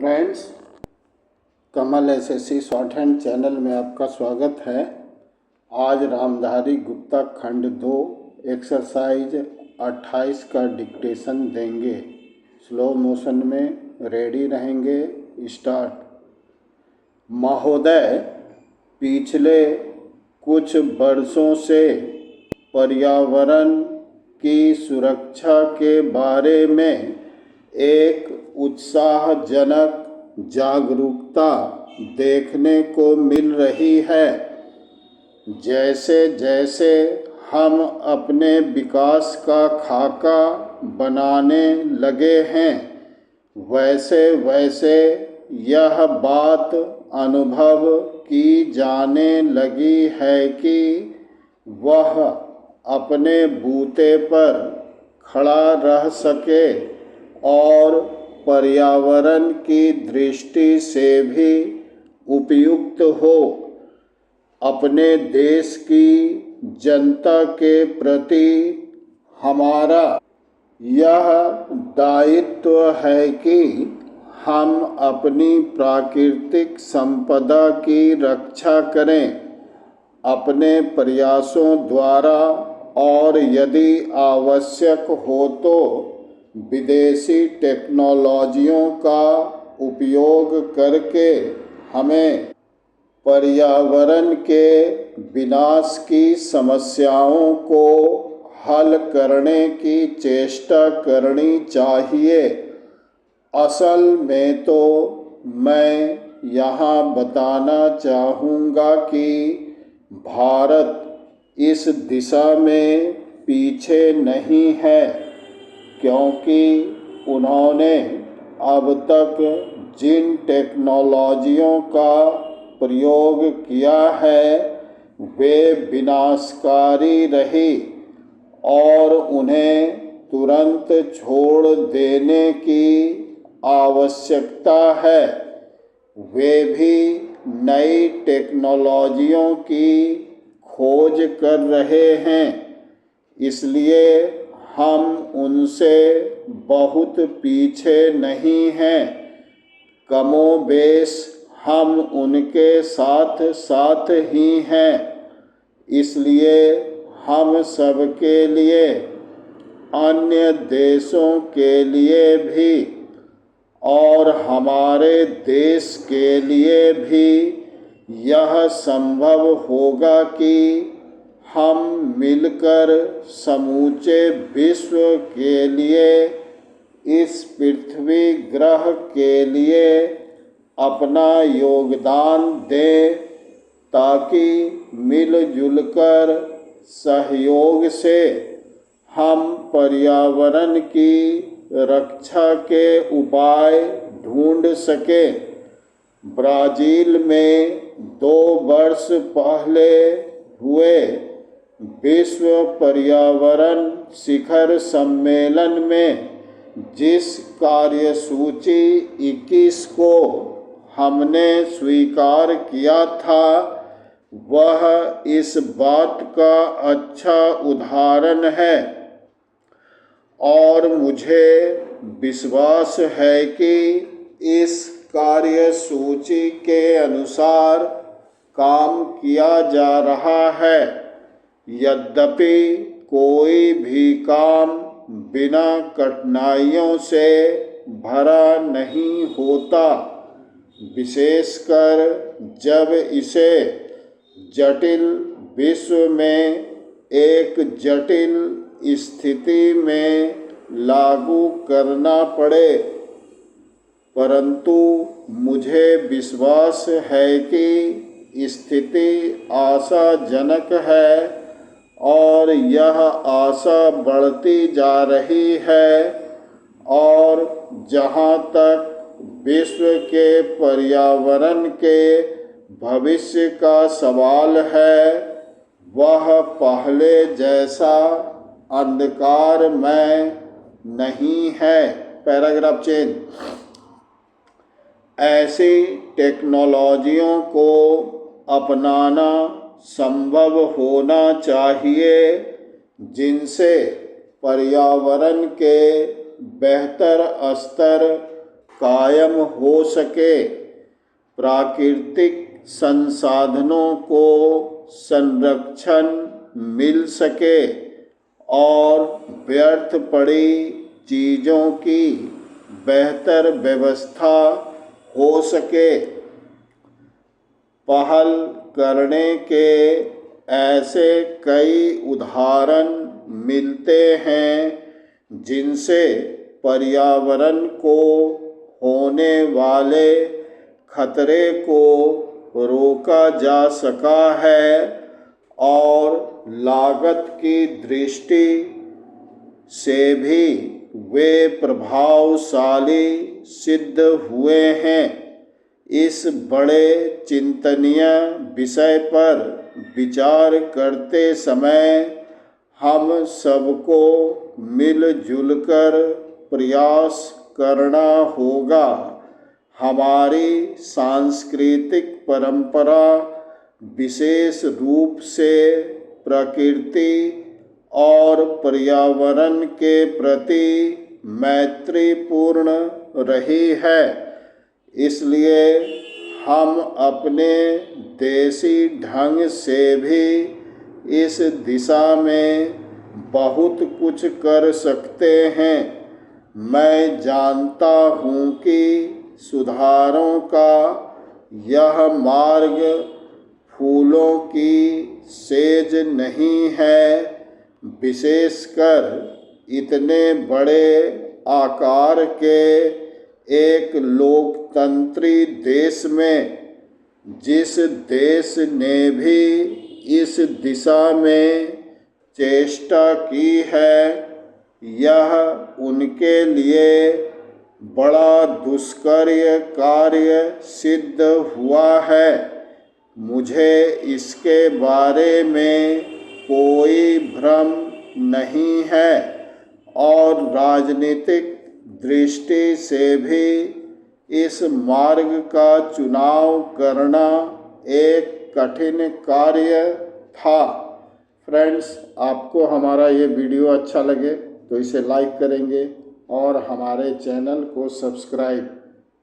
Friends, कमल SSC short hand channel में आपका स्वागत है। आज रामधारी गुप्ता खंड 2 एक्सरसाइज 28 का डिक्टेशन देंगे। स्लो मोशन में रेडी रहेंगे। स्टार्ट। महोदय, पिछले कुछ वर्षों से पर्यावरण की सुरक्षा के बारे में एक उत्साहजनक जागरूकता देखने को मिल रही है। जैसे जैसे हम अपने विकास का खाका बनाने लगे हैं, वैसे वैसे यह बात अनुभव की जाने लगी है कि वह अपने बूते पर खड़ा रह सके और पर्यावरण की दृष्टि से भी उपयुक्त हो। अपने देश की जनता के प्रति हमारा यह दायित्व है कि हम अपनी प्राकृतिक संपदा की रक्षा करें अपने प्रयासों द्वारा, और यदि आवश्यक हो तो विदेशी टेक्नोलॉजियों का उपयोग करके हमें पर्यावरण के विनाश की समस्याओं को हल करने की चेष्टा करनी चाहिए। असल में तो मैं यहाँ बताना चाहूँगा कि भारत इस दिशा में पीछे नहीं है, क्योंकि उन्होंने अब तक जिन टेक्नोलॉजियों का प्रयोग किया है वे विनाशकारी रही और उन्हें तुरंत छोड़ देने की आवश्यकता है। वे भी नई टेक्नोलॉजियों की खोज कर रहे हैं, इसलिए हम उनसे बहुत पीछे नहीं हैं। कमोबेश हम उनके साथ साथ ही हैं। इसलिए हम सबके लिए, अन्य देशों के लिए भी और हमारे देश के लिए भी यह संभव होगा कि हम मिलकर समूचे विश्व के लिए, इस पृथ्वी ग्रह के लिए अपना योगदान दें, ताकि मिलजुल कर सहयोग से हम पर्यावरण की रक्षा के उपाय ढूंढ सकें। ब्राज़ील में 2 वर्ष पहले हुए विश्व पर्यावरण शिखर सम्मेलन में जिस कार्यसूची 21 को हमने स्वीकार किया था, वह इस बात का अच्छा उदाहरण है। और मुझे विश्वास है कि इस कार्यसूची के अनुसार काम किया जा रहा है। यद्यपि कोई भी काम बिना कठिनाइयों से भरा नहीं होता, विशेषकर जब इसे जटिल विश्व में एक जटिल स्थिति में लागू करना पड़े। परंतु मुझे विश्वास है कि स्थिति आशाजनक है और यह आशा बढ़ती जा रही है। और जहाँ तक विश्व के पर्यावरण के भविष्य का सवाल है, वह पहले जैसा अंधकारमय नहीं है। Paragraph change. ऐसी टेक्नोलॉजियों को अपनाना संभव होना चाहिए जिनसे पर्यावरण के बेहतर स्तर कायम हो सके, प्राकृतिक संसाधनों को संरक्षण मिल सके और व्यर्थ पड़ी चीज़ों की बेहतर व्यवस्था हो सके। पहल करने के ऐसे कई उदाहरण मिलते हैं जिनसे पर्यावरण को होने वाले खतरे को रोका जा सका है और लागत की दृष्टि से भी वे प्रभावशाली सिद्ध हुए हैं। इस बड़े चिंतनीय विषय पर विचार करते समय हम सबको मिलजुल कर प्रयास करना होगा। हमारी सांस्कृतिक परंपरा विशेष रूप से प्रकृति और पर्यावरण के प्रति मैत्रीपूर्ण रही है, इसलिए हम अपने देसी ढंग से भी इस दिशा में बहुत कुछ कर सकते हैं। मैं जानता हूँ कि सुधारों का यह मार्ग फूलों की सेज नहीं है, विशेषकर इतने बड़े आकार के एक लोकतंत्री देश में। जिस देश ने भी इस दिशा में चेष्टा की है, यह उनके लिए बड़ा दुष्कर कार्य सिद्ध हुआ है। मुझे इसके बारे में कोई भ्रम नहीं है और राजनीतिक दृष्टि से भी इस मार्ग का चुनाव करना एक कठिन कार्य था। फ्रेंड्स, आपको हमारा ये वीडियो अच्छा लगे तो इसे लाइक करेंगे और हमारे चैनल को सब्सक्राइब